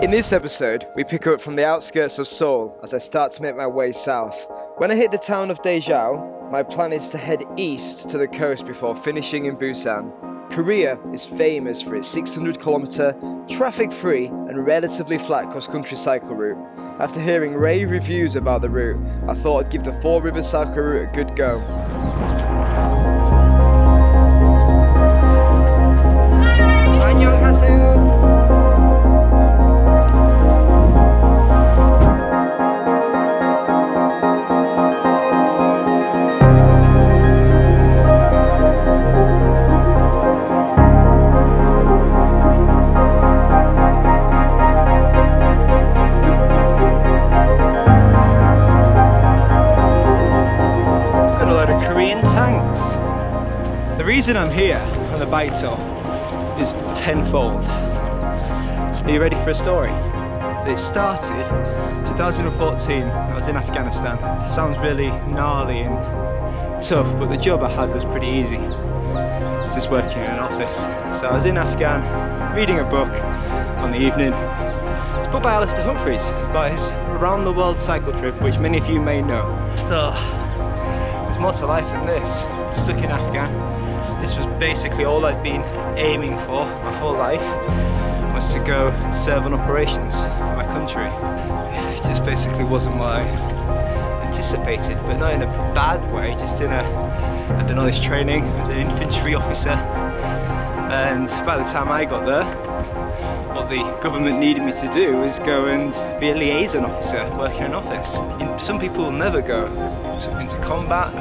In this episode, we pick up from the outskirts of Seoul as I start to make my way south. When I hit the town of Daejeon, my plan is to head east to the coast before finishing in Busan. Korea is famous for its 600km, traffic-free and relatively flat cross-country cycle route. After hearing rave reviews about the route, I thought I'd give the 4 River cycle route a good go. The reason I'm here on the bike tour is tenfold. Are you ready for a story? It started 2014, I was in Afghanistan. It sounds really gnarly and tough, but the job I had was pretty easy. I was just working in an office. So I was in Afghan, reading a book on the evening. It's a book by Alistair Humphreys about his around the world cycle trip, which many of you may know. So there's more to life than this. Stuck in Afghan. This was basically all I'd been aiming for my whole life, was to go and serve on operations for my country. It just basically wasn't what I anticipated, but not in a bad way, just in I'd done all this training. I was an infantry officer, and by the time I got there, what the government needed me to do was go and be a liaison officer, work in an office. Some people will never go into combat.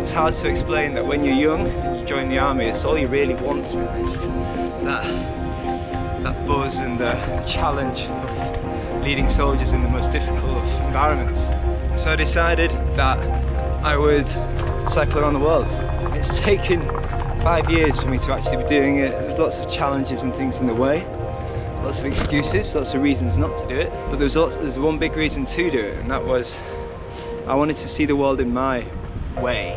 It's hard to explain that when you're young and you join the army, it's all you really want, to be honest. That buzz and the challenge of leading soldiers in the most difficult of environments. So I decided that I would cycle around the world. It's taken 5 years for me to actually be doing it. There's lots of challenges and things in the way, lots of excuses, lots of reasons not to do it. But there's one big reason to do it, and that was I wanted to see the world in my way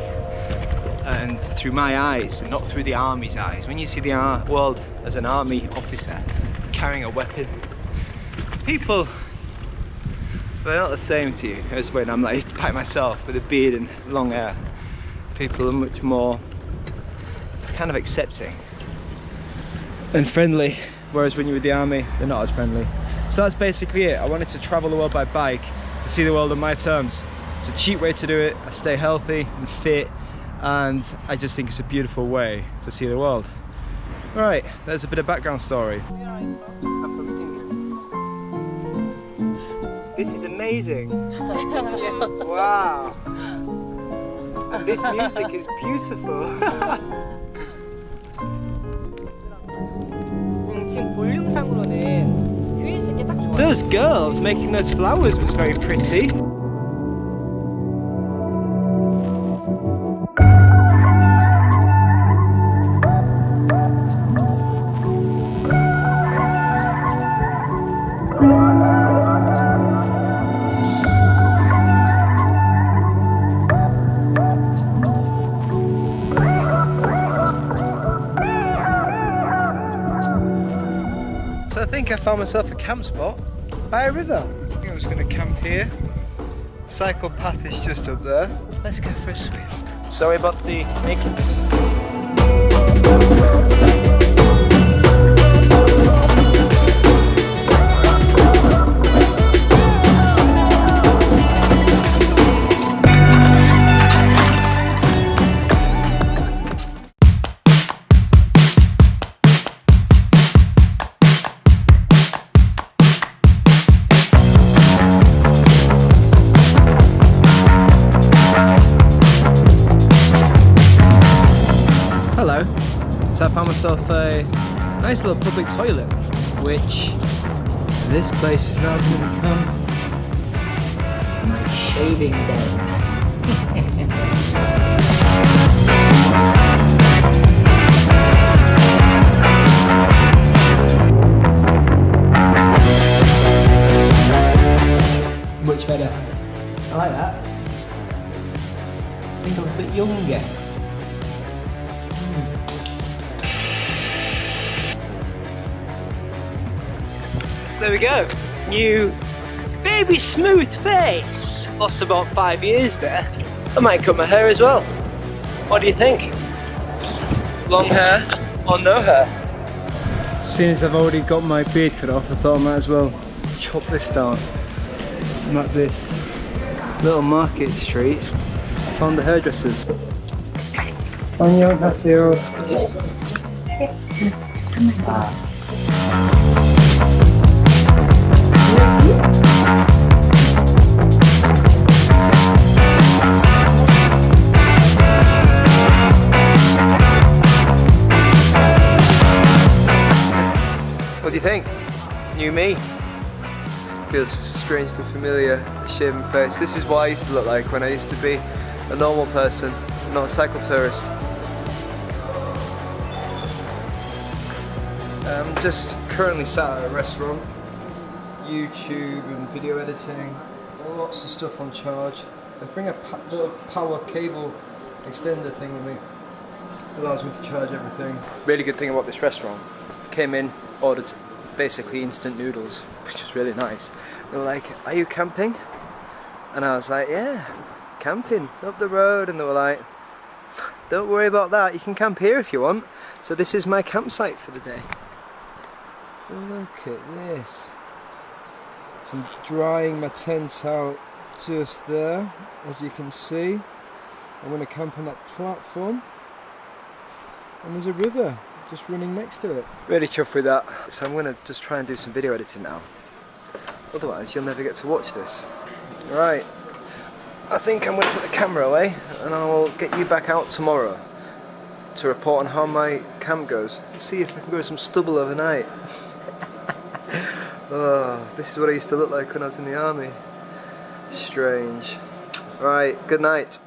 and through my eyes, and not through the army's eyes. When you see the world as an army officer carrying a weapon, people, they're not the same to you as when I'm like by myself with a beard and long hair. People are much more kind of accepting and friendly, whereas when you're with the army, they're not as friendly. So that's basically it. I wanted to travel the world by bike, to see the world on my terms. It's a cheap way to do it. I stay healthy and fit, and I just think it's a beautiful way to see the world. Right, there's a bit of background story. This is amazing. Wow. And this music is beautiful. Those girls making those flowers was very pretty. So I think I found myself a camp spot by a river. I think I'm just going to camp here. Cycle path is just up there. Let's go for a swim. Sorry about the nakedness. Hello. So I found myself a nice little public toilet, which this place is now going to become my shaving den. Much better. I like that. I think I'm a bit younger. there we go. New baby smooth face. Lost about 5 years there. I might cut my hair as well. What do you think? Long hair or no hair? Seeing as I've already got my beard cut off, I thought I might as well chop this down. I'm at this little market street. I found the hairdressers. 안녕하세요. What do you think? New me? Feels strangely familiar, a shaven face. This is what I used to look like when I used to be a normal person, not a cycle tourist. I'm just currently sat at a restaurant, YouTube and video editing, lots of stuff on charge. I bring a little power cable extender thing with me. Allows me to charge everything. Really good thing about this restaurant. Came in, ordered basically instant noodles, which was really nice. They were like, "Are you camping?" And I was like, "Yeah, camping up the road." And they were like, "Don't worry about that, you can camp here if you want." So this is my campsite for the day. Look at this. So I'm drying my tent out just there, as you can see. I'm going to camp on that platform. And there's a river just running next to it. Really chuffed with that. So I'm going to just try and do some video editing now. Otherwise you'll never get to watch this. Right, I think I'm going to put the camera away and I will get you back out tomorrow to report on how my camp goes. See if I can grow some stubble overnight. Oh, this is what I used to look like when I was in the army. Strange. Right, good night.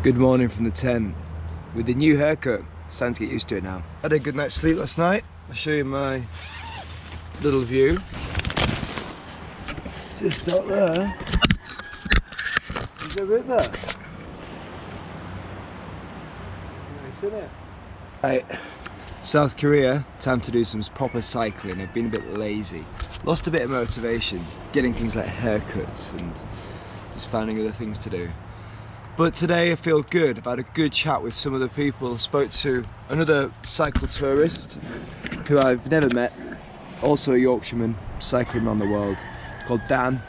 Good morning from the tent. With the new haircut, it's time to get used to it now. I had a good night's sleep last night. I'll show you my little view. Just out there, there's a river. It's nice, isn't it? Right, South Korea, time to do some proper cycling. I've been a bit lazy. Lost a bit of motivation, getting things like haircuts and just finding other things to do. But today I feel good. I've had a good chat with some of the people. I spoke to another cycle tourist who I've never met, also a Yorkshireman cycling around the world, called Dan.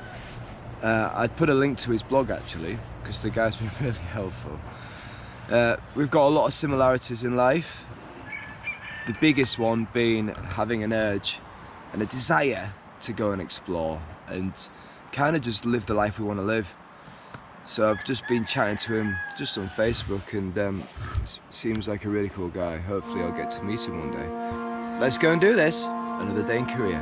I'd put a link to his blog actually, because the guy's been really helpful. We've got a lot of similarities in life. The biggest one being having an urge and a desire to go and explore and kind of just live the life we want to live. So I've just been chatting to him just on Facebook and seems like a really cool guy. Hopefully I'll get to meet him one day. Let's go and do this. Another day in Korea.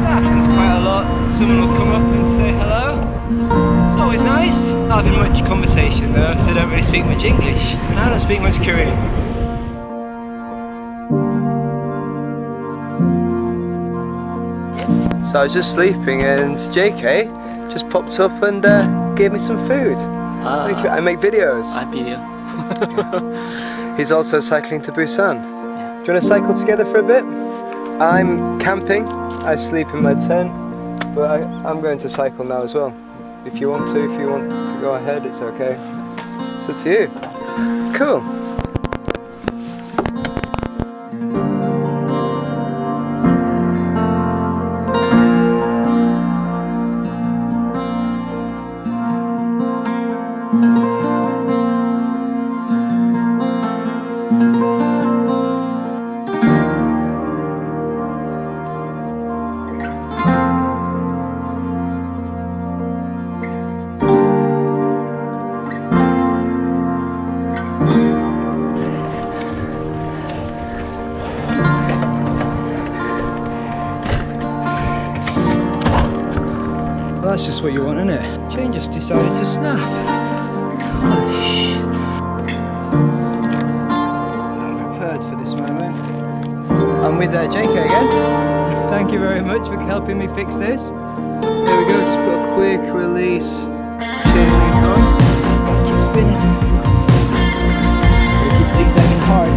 That happens quite a lot. Someone will come up and say hello. It's always nice. Not having much conversation though, so I don't really speak much English. And I don't speak much Korean. So I was just sleeping and JK just popped up and gave me some food. I make videos. Video. He's also cycling to Busan. Yeah. Do you want to cycle together for a bit? I'm camping. I sleep in my tent, but I'm going to cycle now as well. If you want to go ahead, it's okay. It's up to you. Cool. That's just what you want, isn't it? Jane just decided to snap. Gosh. I'm prepared for this moment. I'm with JK again. Thank you very much for helping me fix this. There we go, just put a quick release chain link on. Keep spinning. Keep zigzagging hard.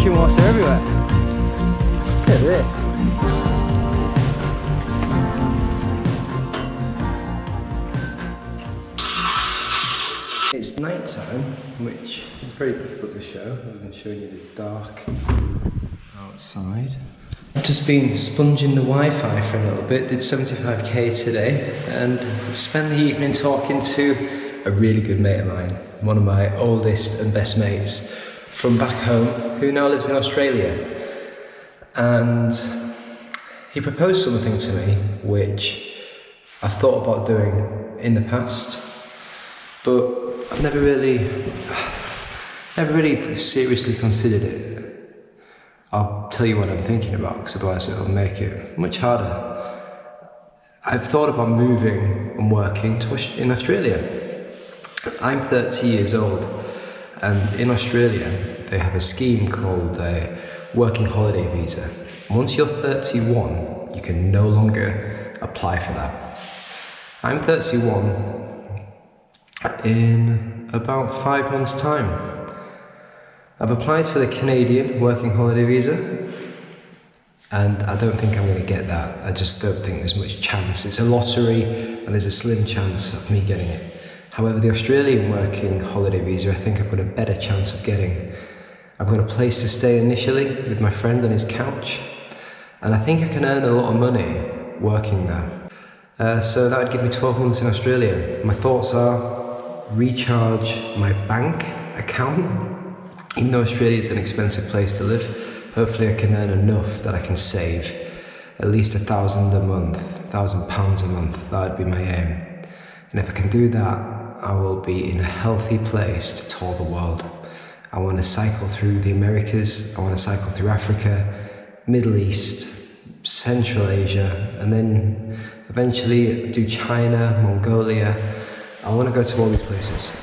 Water everywhere. Look at this. It's night time, which is very difficult to show other than showing you the dark outside. I've just been sponging the Wi-Fi for a little bit, did 75k today, and spent the evening talking to a really good mate of mine, one of my oldest and best mates from back home, who now lives in Australia. And he proposed something to me which I've thought about doing in the past, but I've never really seriously considered it. I'll tell you what I'm thinking about, because otherwise it'll make it much harder. I've thought about moving and working in Australia. I'm 30 years old. And in Australia, they have a scheme called a working holiday visa. Once you're 31, you can no longer apply for that. I'm 31 in about 5 months' time. I've applied for the Canadian working holiday visa, and I don't think I'm going to get that. I just don't think there's much chance. It's a lottery, and there's a slim chance of me getting it. However, the Australian working holiday visa, I think I've got a better chance of getting. I've got a place to stay initially with my friend on his couch, and I think I can earn a lot of money working there. So that would give me 12 months in Australia. My thoughts are recharge my bank account. Even though Australia is an expensive place to live, hopefully I can earn enough that I can save at least £1,000 a month, £1,000 a month. That would be my aim. And if I can do that, I will be in a healthy place to tour the world. I want to cycle through the Americas, I want to cycle through Africa, Middle East, Central Asia, and then eventually do China, Mongolia. I want to go to all these places.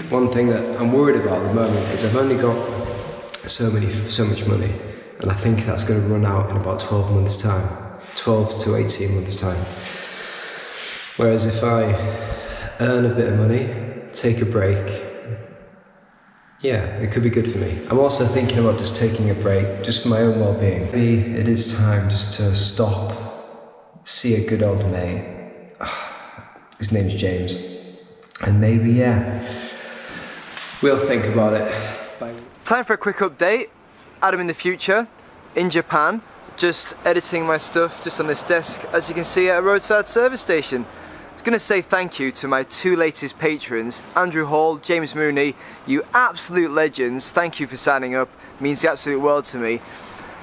One thing that I'm worried about at the moment is I've only got so much money, and I think that's going to run out in about 12 months' time, 12 to 18 months' time. Whereas if I earn a bit of money, take a break, yeah, it could be good for me. I'm also thinking about just taking a break, just for my own well-being. Maybe it is time just to stop, see a good old mate. His name's James. And maybe, yeah, we'll think about it. Bye. Time for a quick update. Adam in the future, in Japan, just editing my stuff just on this desk, as you can see, at a roadside service station. Going to say thank you to my 2 latest patrons, Andrew Hall, James Mooney. You absolute legends. Thank you for signing up. It means the absolute world to me.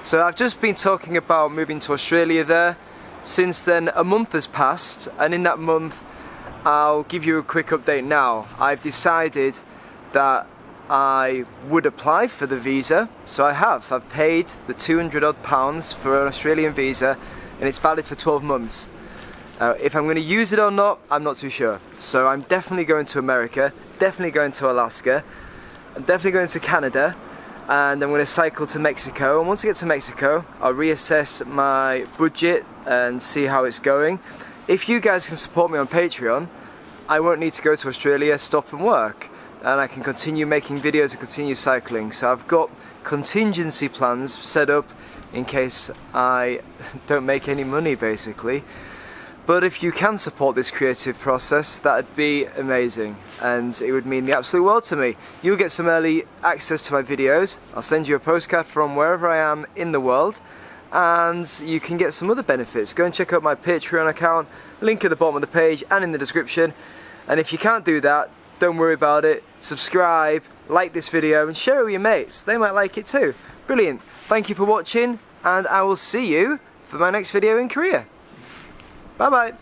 So I've just been talking about moving to Australia there. Since then, a month has passed, and in that month I'll give you a quick update now. I've decided that I would apply for the visa, so I have. I've paid the £200 for an Australian visa, and it's valid for 12 months. If I'm going to use it or not, I'm not too sure. So I'm definitely going to America, definitely going to Alaska, I'm definitely going to Canada, and I'm going to cycle to Mexico. And once I get to Mexico, I'll reassess my budget and see how it's going. If you guys can support me on Patreon, I won't need to go to Australia, stop and work, and I can continue making videos and continue cycling. So I've got contingency plans set up in case I don't make any money, basically. But if you can support this creative process, that'd be amazing, and it would mean the absolute world to me. You'll get some early access to my videos. I'll send you a postcard from wherever I am in the world, and you can get some other benefits. Go and check out my Patreon account, link at the bottom of the page and in the description. And if you can't do that, don't worry about it. Subscribe, like this video, and share it with your mates. They might like it too. Brilliant. Thank you for watching, and I will see you for my next video in Korea. Bye bye.